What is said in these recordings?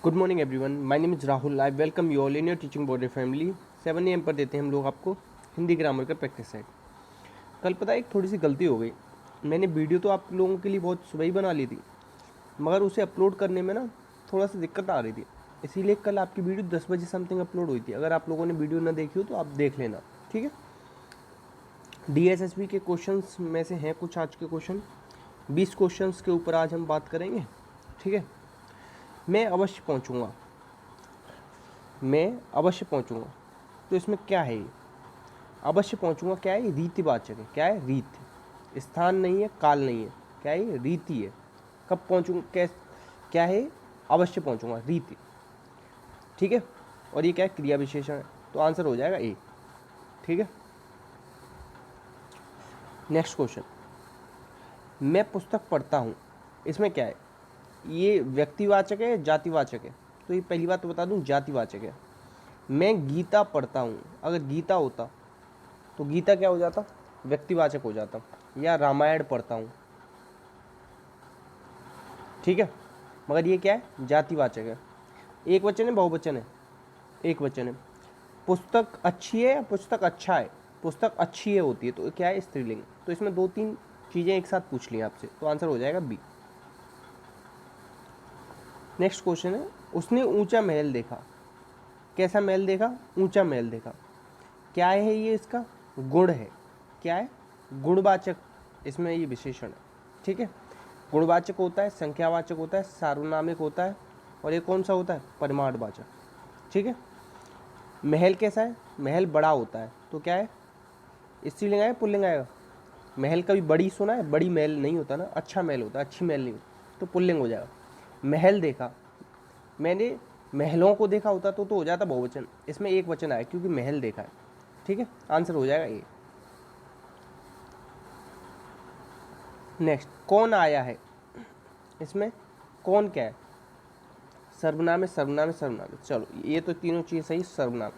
Good morning everyone, my name is Rahul. I welcome you all in your teaching body family. 7 AM पर देते हैं हम लोग आपको हिंदी ग्रामर का प्रैक्टिस सेट। कल पता है एक थोड़ी सी गलती हो गई। मैंने वीडियो तो आप लोगों के लिए बहुत सुबह ही बना ली थी, मगर उसे अपलोड करने में ना थोड़ा सा दिक्कत आ रही थी। इसीलिए कल आपकी वीडियो 10 बजे समथिंग अपलोड हुई थी। अगर आप लोगों ने वीडियो ना देखी हो तो आप देख लेना, ठीक है। DSSB के क्वेश्चंस में से हैं कुछ आज के क्वेश्चन। 20 क्वेश्चंस के ऊपर आज हम बात करेंगे, ठीक है। मैं अवश्य पहुंचूंगा। तो इसमें क्या है ये अवश्य पहुंचूंगा? क्या है? रीतिवाचक है। क्या है? रीत। स्थान नहीं है, काल नहीं है। क्या है? ये रीति है। कब पहुंचूंगा? क्या है? अवश्य पहुंचूंगा, रीति, ठीक है। और ये क्या है? क्रिया विशेषण है। तो आंसर हो जाएगा ए, ठीक है। नेक्स्ट क्वेश्चन, मैं पुस्तक पढ़ता हूँ। इसमें क्या है? ये व्यक्तिवाचक है, जातिवाचक है? तो ये पहली बात तो बता दूं, जातिवाचक है। मैं गीता पढ़ता हूँ, अगर गीता होता तो गीता क्या हो जाता? व्यक्तिवाचक हो जाता। या रामायण पढ़ता हूँ, ठीक है। मगर ये क्या है? जातिवाचक है। एक वचन है, बहुवचन है? एक वचन है। पुस्तक अच्छी है या पुस्तक अच्छा है? पुस्तक अच्छी है होती है, तो क्या है? स्त्रीलिंग। तो इसमें दो तीन चीज़ें एक साथ पूछ ली आपसे, तो आंसर हो जाएगा बी। नेक्स्ट क्वेश्चन है, उसने ऊंचा महल देखा। कैसा महल देखा? ऊंचा महल देखा। क्या है ये? इसका गुण है। क्या है? गुणवाचक। इसमें ये विशेषण है, ठीक है। गुणवाचक होता है, संख्यावाचक होता है, सार्वनामिक होता है, और ये कौन सा होता है? परिमाणवाचक, ठीक है। महल कैसा है? महल बड़ा होता है, तो क्या है? स्त्रीलिंग आएगा, पुल्लिंग आएगा? महल कभी बड़ी सुना है? बड़ी महल नहीं होता ना, अच्छा महल होता है, अच्छी महल नहीं होती, तो पुल्लिंग हो जाएगा। महल देखा, मैंने महलों को देखा होता तो हो जाता बहुवचन। इसमें एक वचन आया क्योंकि महल देखा है, ठीक है। आंसर हो जाएगा ए। नेक्स्ट, कौन आया है? इसमें कौन क्या है? सर्वनाम है, सर्वनाम है, सर्वनाम है। चलो, ये तो तीनों चीज़ सही, सर्वनाम।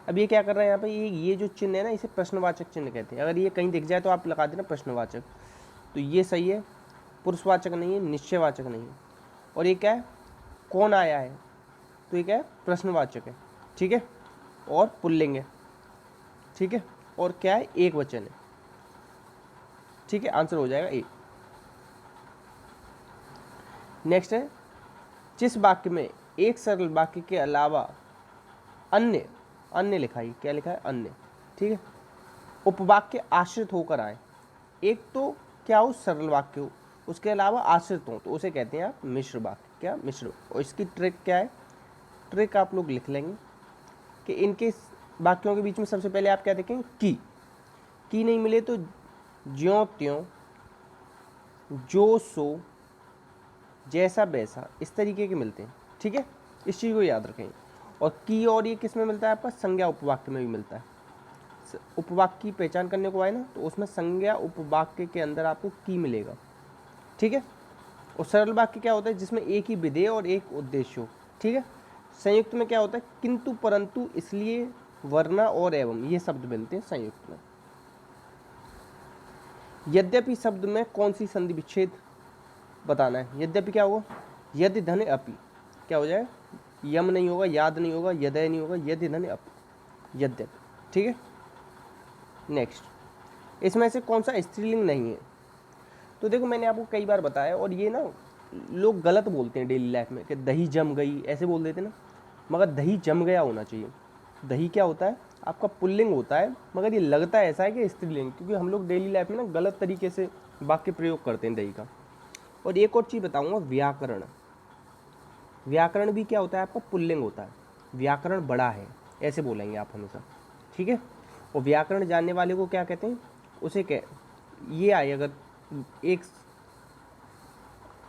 अब ये क्या कर रहे हैं यहाँ पे? ये जो चिन्ह है ना, इसे प्रश्नवाचक चिन्ह कहते हैं। अगर ये कहीं दिख जाए तो आप लगा देना प्रश्नवाचक। तो ये सही है, पुरुषवाचक नहीं है, निश्चयवाचक नहीं है। और ये क्या है? कौन आया है? तो ये क्या है? प्रश्नवाचक है, ठीक है। और पुल्लिंग है, ठीक है। और क्या है? एक वचन है, ठीक है। आंसर हो जाएगा ए। नेक्स्ट है, जिस वाक्य में एक सरल वाक्य के अलावा अन्य अन्य लिखा है, क्या लिखा है? अन्य, ठीक है। उपवाक्य आश्रित होकर आए। एक तो क्या हो? सरल वाक्य हो, उसके अलावा आश्रित हो, तो उसे कहते हैं आप मिश्र वाक्य। क्या? मिश्र। और इसकी ट्रिक क्या है? ट्रिक आप लोग लिख लेंगे कि इनके वाक्यों के बीच में सबसे पहले आप क्या देखेंगे? की नहीं मिले तो ज्यों त्यों, जो सो, जैसा वैसा, इस तरीके के मिलते हैं, ठीक है। इस चीज़ को याद रखें। और की और ये किस में मिलता है आपका? संज्ञा उपवाक्य में भी मिलता है। उपवाक्य की पहचान करने को आए ना, तो उसमें संज्ञा उपवाक्य के अंदर आपको की मिलेगा, ठीक है। और सरल वाक्य क्या होता है? जिसमें एक ही विधेय और एक उद्देश्य हो, ठीक है। संयुक्त में क्या होता है? किंतु, परंतु, इसलिए, वरना और एवं, ये शब्द मिलते हैं संयुक्त में। यद्यपि शब्द में कौन सी संधि विच्छेद बताना है? यद्यपि क्या होगा? यदि धन अपि, क्या हो जाए? यम नहीं होगा, याद नहीं होगा, यदय नहीं होगा, यदि धन अपि, यद्यपि, ठीक है। नेक्स्ट, इसमें से कौन सा स्त्रीलिंग नहीं है? तो देखो, मैंने आपको कई बार बताया, और ये ना लोग गलत बोलते हैं डेली लाइफ में कि दही जम गई, ऐसे बोल देते ना। मगर दही जम गया होना चाहिए। दही क्या होता है? आपका पुल्लिंग होता है, मगर ये लगता है ऐसा है कि स्त्रीलिंग, क्योंकि हम लोग डेली लाइफ में ना गलत तरीके से वाक्य प्रयोग करते हैं दही का। और एक और चीज़ बताऊंगा, व्याकरण। व्याकरण भी क्या होता है आपका? पुल्लिंग होता है। व्याकरण बड़ा है, ऐसे बोलेंगे आप हमेशा, ठीक है। और व्याकरण जानने वाले को क्या कहते हैं? उसे ये आए, अगर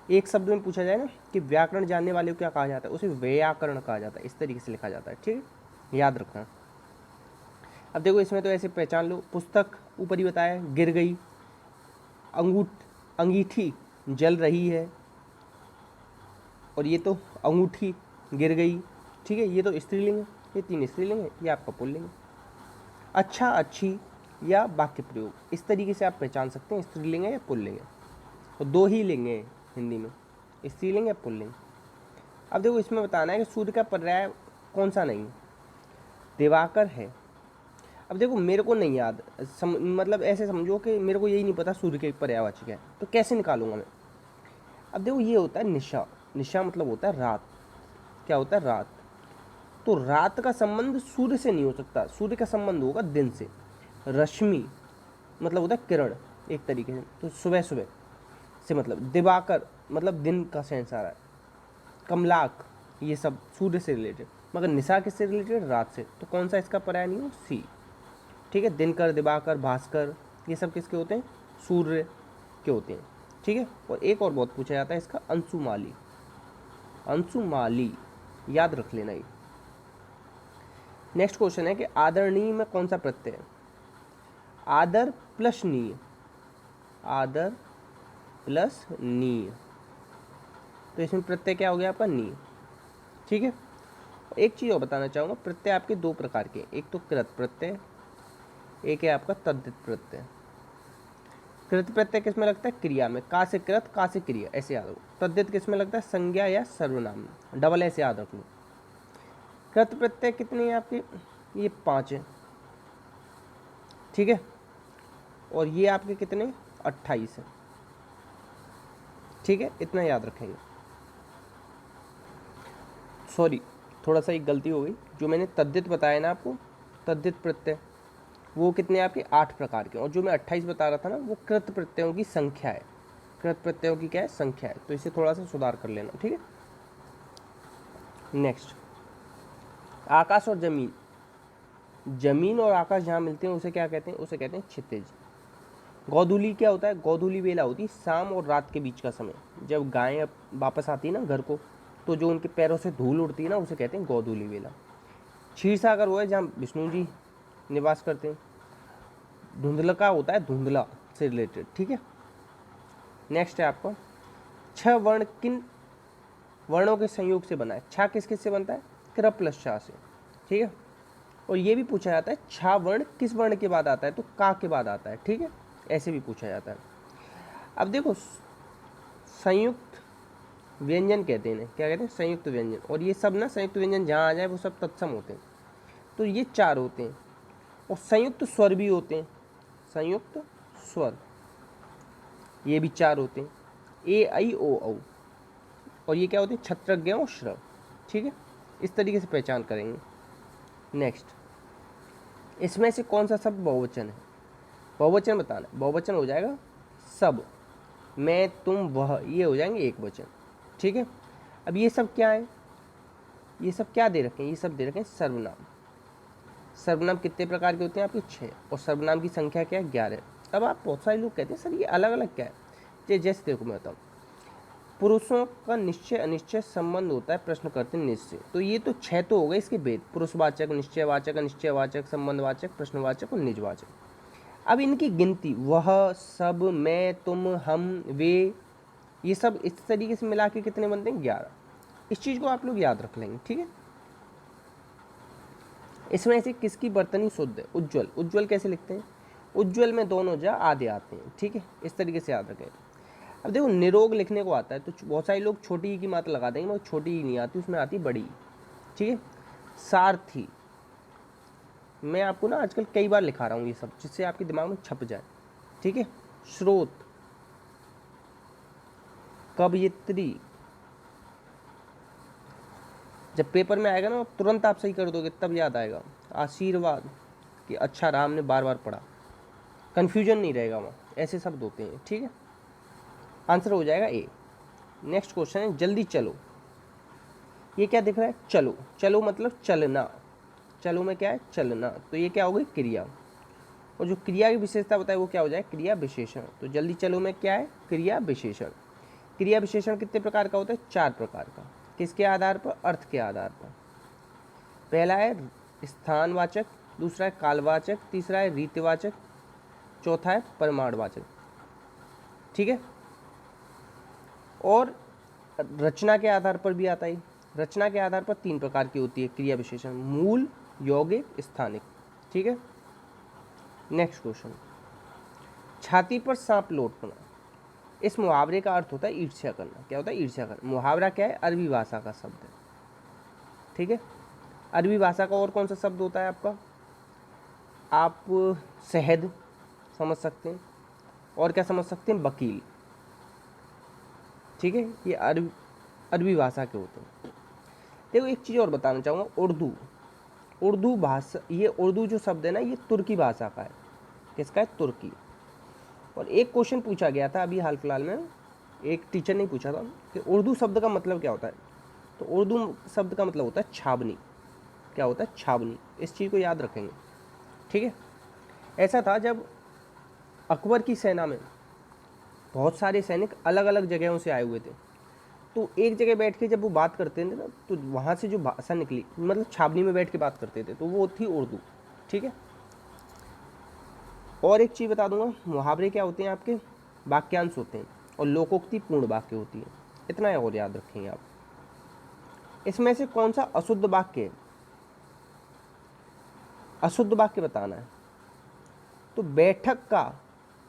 एक शब्द में पूछा जाए ना कि व्याकरण जानने वाले को क्या कहा जाता है, उसे व्याकरण कहा जाता है। इस तरीके से लिखा जाता है, ठीक है, याद रखना। अब देखो, इसमें तो ऐसे पहचान लो। पुस्तक ऊपर ही बताया, गिर गई। अंगीठी जल रही है, और ये तो अंगूठी गिर गई, ठीक है। ये तो स्त्रीलिंग है, ये 3 स्त्रीलिंग है, ये आपका पुल्लिंग है। अच्छा, अच्छी या वाक्य प्रयोग, इस तरीके से आप पहचान सकते हैं स्त्रीलिंग है या पुल्लिंग है। तो 2 ही लिंग है हिंदी में, स्त्रीलिंग या पुल्लिंग। अब देखो इसमें बताना है कि सूर्य का पर्याय कौन सा नहीं है। दिवाकर है। अब देखो मेरे को नहीं याद, मतलब ऐसे समझो कि मेरे को यही नहीं पता सूर्य के पर्यायवाची क्या है, तो कैसे निकालूंगा मैं। अब देखो ये होता है निशा। निशा मतलब होता है रात। क्या होता है? रात। तो रात का संबंध सूर्य से नहीं हो सकता, सूर्य का संबंध होगा दिन से। रश्मि मतलब होता है किरण एक तरीके से, तो सुबह सुबह से मतलब। दिवाकर मतलब दिन का सेंस आ रहा है। कमलाक ये सब सूर्य से रिलेटेड, मगर निशा किससे रिलेटेड? रात से। तो कौन सा इसका पर्याय नहीं हो? सी। ठीक है, दिनकर, दिवाकर, भास्कर ये सब किसके होते हैं? सूर्य के होते हैं। ठीक है, और एक और बहुत पूछा जाता है इसका, अंशुमाली। अंशुमाली याद रख लेना ये। नेक्स्ट क्वेश्चन है कि आदरणीय में कौन सा प्रत्यय है? आदर प्लस नीय। आदर प्लस नीय, तो इसमें प्रत्यय क्या हो गया आपका? नीय। ठीक है, एक चीज़ और बताना चाहूँगा, प्रत्यय आपके दो प्रकार के, एक तो कृत प्रत्यय, एक है आपका तद्धित प्रत्यय। कृत प्रत्यय किस में लगता है? क्रिया में। का से कृत, का से क्रिया, ऐसे याद रखो। तद्धित किस में लगता है? संज्ञा या सर्वनाम में। डबल ऐसे याद रख लो। कृत प्रत्यय कितने हैं आपके? ये 5 है। ठीक है, और ये आपके कितने? 28 है। ठीक है, इतना याद रखेंगे। सॉरी, थोड़ा सा एक गलती हो गई, जो मैंने तद्धित बताया ना आपको, तद्धित प्रत्यय वो कितने आपके? 8 प्रकार के, और जो मैं 28 बता रहा था ना वो कृत प्रत्ययों की संख्या है। कृत प्रत्ययों की क्या है? संख्या है। तो इसे थोड़ा सा सुधार कर लेना। ठीक है, नेक्स्ट, आकाश और जमीन। जमीन और आकाश जहाँ मिलते हैं उसे क्या कहते हैं? उसे कहते हैं क्षितिज। गोधूली क्या होता है? गोधूली बेला होती है शाम और रात के बीच का समय, जब गायें वापस आती है ना घर को, तो जो उनके पैरों से धूल उड़ती है ना, उसे कहते हैं गोधूली बेला। क्षीरसागर वो है जहाँ विष्णु जी निवास करते हैं। धुंधला का होता है धुंधला से रिलेटेड। ठीक है, नेक्स्ट है आपका, 6 वर्ण किन वर्णों के संयोग से बना है? छा किस किस से बनता है? क्र प्लस शा से। ठीक है, और ये भी पूछा जाता है छा वर्ण किस वर्ण के बाद आता है? तो का के बाद आता है। ठीक है, ऐसे भी पूछा जाता है। अब देखो संयुक्त व्यंजन कहते हैं, क्या कहते हैं? संयुक्त व्यंजन। और ये सब ना संयुक्त व्यंजन जहाँ आ जाए वो सब तत्सम होते हैं। तो ये 4 होते हैं, और संयुक्त स्वर भी होते हैं। संयुक्त स्वर ये भी 4 होते हैं, ए आई ओ औ। और ये क्या होते हैं? छत्रज्ञ और श्रव। ठीक है, इस तरीके से पहचान करेंगे। नेक्स्ट, इसमें से कौन सा शब्द बहुवचन है? बहुवचन बताना है। बहुवचन हो जाएगा सब, मैं, तुम, वह, ये हो जाएंगे एक वचन। ठीक है, अब ये सब क्या है? ये सब क्या दे रखे हैं? ये सब दे रखे हैं सर्वनाम। सर्वनाम कितने प्रकार के होते हैं आपके? 6, और सर्वनाम की संख्या क्या है? 11। अब आप बहुत सारे लोग कहते हैं सर ये अलग अलग क्या है? जैसे देखो मैं बताऊँ, पुरुषों का निश्चय अनिश्चय संबंध होता है प्रश्न करते निश्चय। तो ये तो 6 तो हो गए इसके भेद, पुरुषवाचक, निश्चयवाचक, अनिश्चयवाचक, संबंधवाचक, प्रश्नवाचक और निजवाचक। अब इनकी गिनती वह, सब, मैं, तुम, हम, वे, ये सब इस तरीके से मिला के कितने बनते हैं? 11। इस चीज़ को आप लोग याद रख लेंगे। ठीक है, इसमें से किसकी बर्तनी शुद्ध है? उज्ज्वल। उज्ज्वल कैसे लिखते हैं? उज्ज्वल में दोनों जा आधे आते हैं। ठीक है, इस तरीके से याद रखें। अब देखो निरोग लिखने को आता है, तो बहुत सारे लोग छोटी की मात्रा लगा देंगे, मगर छोटी ही नहीं आती, उसमें आती बड़ी। ठीक है, सारथी मैं आपको ना आजकल कई बार लिखा रहा हूँ ये सब, जिससे आपके दिमाग में छप जाए। ठीक है, स्रोत, कवयित्री, जब पेपर में आएगा ना तुरंत आप सही कर दोगे, तब याद आएगा। आशीर्वाद कि अच्छा रहा, हमने बार बार पढ़ा, कन्फ्यूजन नहीं रहेगा वहाँ, ऐसे शब्द होते हैं। ठीक है, आंसर हो जाएगा ए। नेक्स्ट क्वेश्चन है जल्दी चलो। ये क्या दिख रहा है? चलो। चलो मतलब चलना। चलो में क्या है? चलना। तो ये क्या हो गई? क्रिया। और जो क्रिया की विशेषता बताए वो क्या हो जाए? क्रिया विशेषण। तो जल्दी चलो में क्या है? क्रिया विशेषण। क्रिया विशेषण कितने प्रकार का होता है? 4 प्रकार का। किसके आधार पर? अर्थ के आधार पर। पहला है स्थानवाचक, दूसरा है कालवाचक, तीसरा है रीतिवाचक, चौथा है परिमाणवाचक। ठीक है, और रचना के आधार पर भी आता है। रचना के आधार पर 3 प्रकार की होती है क्रिया विशेषण, मूल, यौगिक, स्थानिक। ठीक है, नेक्स्ट क्वेश्चन, छाती पर सांप लौटना। इस मुहावरे का अर्थ होता है ईर्ष्या करना। क्या होता है? ईर्ष्या करना। मुहावरा क्या है? अरबी भाषा का शब्द है, ठीक है। अरबी भाषा का और कौन सा शब्द होता है आपका? आप शहद समझ सकते हैं, और क्या समझ सकते हैं? वकील, ठीक है। ये अरबी भाषा के होते हैं। देखो एक चीज़ और बताना चाहूँगा, उर्दू भाषा, ये उर्दू जो शब्द है ना, ये तुर्की भाषा का है। किसका है? तुर्की। और एक क्वेश्चन पूछा गया था अभी हाल फिलहाल में, एक टीचर ने पूछा था कि उर्दू शब्द का मतलब क्या होता है। तो उर्दू शब्द का मतलब होता है छावनी। क्या होता है? छावनी। इस चीज़ को याद रखेंगे, ठीक है। ऐसा था जब अकबर की सेना में बहुत सारे सैनिक अलग अलग जगहों से आए हुए थे, तो एक जगह बैठ के जब वो बात करते थे ना, तो वहाँ से जो भाषा निकली, मतलब छावनी में बैठ के बात करते थे, तो वो थी उर्दू, ठीक है। और एक चीज़ बता दूंगा, मुहावरे क्या होते हैं आपके? वाक्यांश होते हैं, और लोकोक्ति पूर्ण वाक्य होती है। इतना और याद रखेंगे आप। इसमें से कौन सा अशुद्ध वाक्य है? अशुद्ध वाक्य बताना है। तो बैठक का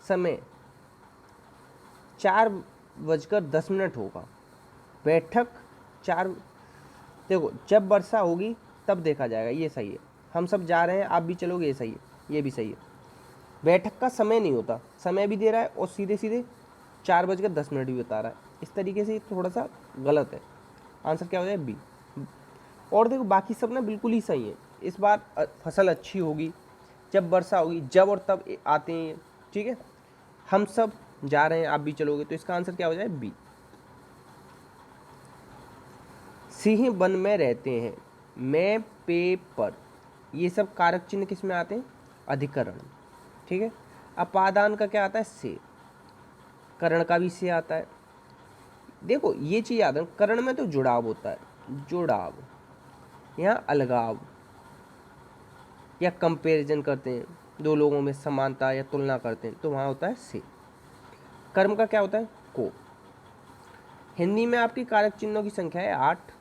समय 4:10 होगा। बैठक 4, देखो जब वर्षा होगी तब देखा जाएगा, ये सही है। हम सब जा रहे हैं, आप भी चलोगे, ये सही है, ये भी सही है। बैठक का समय नहीं होता, समय भी दे रहा है और सीधे सीधे 4:10 भी बता रहा है। इस तरीके से थोड़ा सा गलत है। आंसर क्या हो जाए? बी। और देखो बाकी सब ना बिल्कुल ही सही है। इस बार फसल अच्छी होगी, जब वर्षा होगी, जब और तब आते हैं, ठीक है। हम सब जा रहे हैं, आप भी चलोगे, तो इसका आंसर क्या हो जाए? बी। सिंह वन में रहते हैं, मैं पे पर, ये सब कारक चिन्ह किस में आते हैं? अधिकरण, ठीक है। अपादान का क्या आता है? से। करण का भी से आता है। देखो ये चीज याद है, करण में तो जुड़ाव होता है, जुड़ाव। यहाँ अलगाव या कंपैरिजन करते हैं, दो लोगों में समानता या तुलना करते हैं, तो वहाँ होता है से। कर्म का क्या होता है? को। हिंदी में आपकी कारक चिन्हों की संख्या है 8,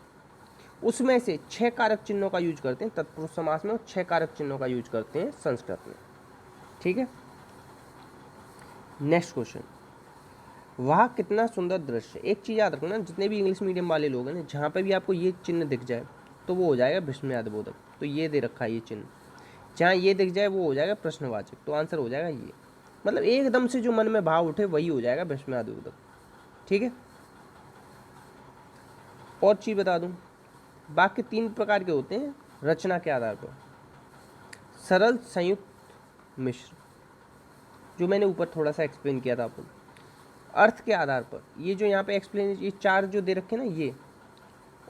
उसमें से 6 कारक चिन्हों का यूज करते हैं तत्पुरुष समास में, और 6 कारक चिन्हों का यूज करते हैं संस्कृत में, ठीक है। नेक्स्ट क्वेश्चन, वह कितना सुंदर दृश्य। एक चीज़ याद रखना, जितने भी इंग्लिश मीडियम वाले लोग हैं ना, जहाँ पे भी आपको ये चिन्ह दिख जाए तो वो हो जाएगा विस्मयादिबोधक। तो ये दे रखा है ये चिन्ह, जहाँ ये दिख जाए वो हो जाएगा प्रश्नवाचक, तो आंसर हो जाएगा ये। मतलब एकदम से जो मन में भाव उठे वही हो जाएगा विस्मयादिबोधक, ठीक है। और चीज़ बता दूँ, वाक्य 3 प्रकार के होते हैं रचना के आधार पर। सरल, संयुक्त, मिश्र, जो मैंने ऊपर थोड़ा सा एक्सप्लेन किया था आपको। अर्थ के आधार पर, ये जो यहाँ पे एक्सप्लेन, ये 4 जो दे रखे ना ये,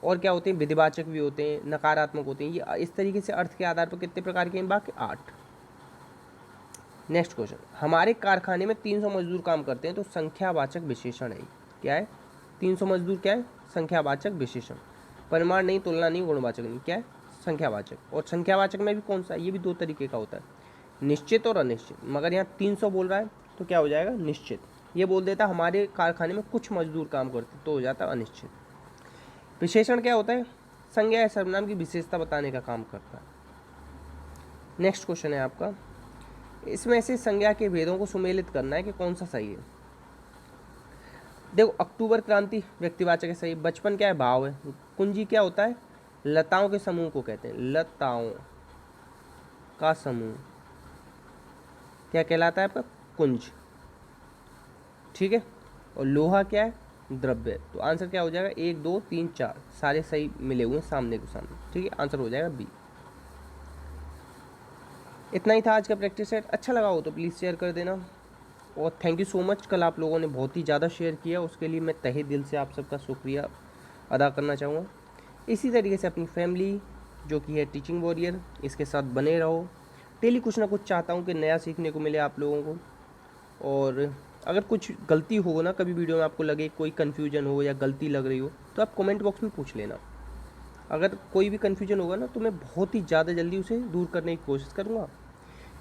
और क्या होते हैं? विधिवाचक भी होते हैं, नकारात्मक होते हैं। ये इस तरीके से अर्थ के आधार पर कितने प्रकार के हैं? वाक्य 8। नेक्स्ट क्वेश्चन, हमारे कारखाने में 300 मजदूर काम करते हैं, तो संख्यावाचक विशेषण है। क्या है? 300 मजदूर क्या है? संख्यावाचक विशेषण। परिमाण नहीं, तुलना नहीं, गुणवाचक नहीं, क्या है? संख्यावाचक। और संख्यावाचक में भी कौन सा? ये भी 2 तरीके का होता है, निश्चित और अनिश्चित। मगर यहाँ 300 बोल रहा है तो क्या हो जाएगा? निश्चित। ये बोल देता हमारे कारखाने में कुछ मजदूर काम करते, तो हो जाता अनिश्चित। विशेषण क्या होता है? संज्ञा या सर्वनाम की विशेषता बताने का काम करता है। नेक्स्ट क्वेश्चन है आपका, इसमें से संज्ञा के भेदों को सुमेलित करना है कि कौन सा सही है। देखो अक्टूबर क्रांति व्यक्तिवाचक है, सही। बचपन क्या है? भाव है। कुंजी क्या होता है? लताओं के समूह को कहते हैं, लताओं का समूह क्या कहलाता है आपका? कुंज, ठीक है। और लोहा क्या है? द्रव्य। तो आंसर क्या हो जाएगा? 1 2 3 4 सारे सही मिले हुए हैं सामने को सामने, ठीक है। आंसर हो जाएगा बी। इतना ही था आज का प्रैक्टिस सेट। अच्छा लगा हो तो प्लीज़ शेयर कर देना, और थैंक यू सो मच। कल आप लोगों ने बहुत ही ज़्यादा शेयर किया, उसके लिए मैं तहे दिल से आप सबका शुक्रिया अदा करना चाहूँगा। इसी तरीके से अपनी फैमिली जो कि है टीचिंग वॉरियर, इसके साथ बने रहो। डेली कुछ ना कुछ चाहता हूँ कि नया सीखने को मिले आप लोगों को। और अगर कुछ गलती हो ना कभी वीडियो में, आपको लगे कोई कन्फ्यूजन हो या गलती लग रही हो, तो आप कमेंट बॉक्स में पूछ लेना। अगर कोई भी कन्फ्यूजन होगा ना, तो मैं बहुत ही ज़्यादा जल्दी उसे दूर करने की कोशिश करूँगा।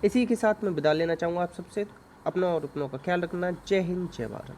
इसी के साथ मैं विदा लेना चाहूँगा आप सबसे। अपना और अपनों का ख्याल रखना। जय हिंद, जय भारत।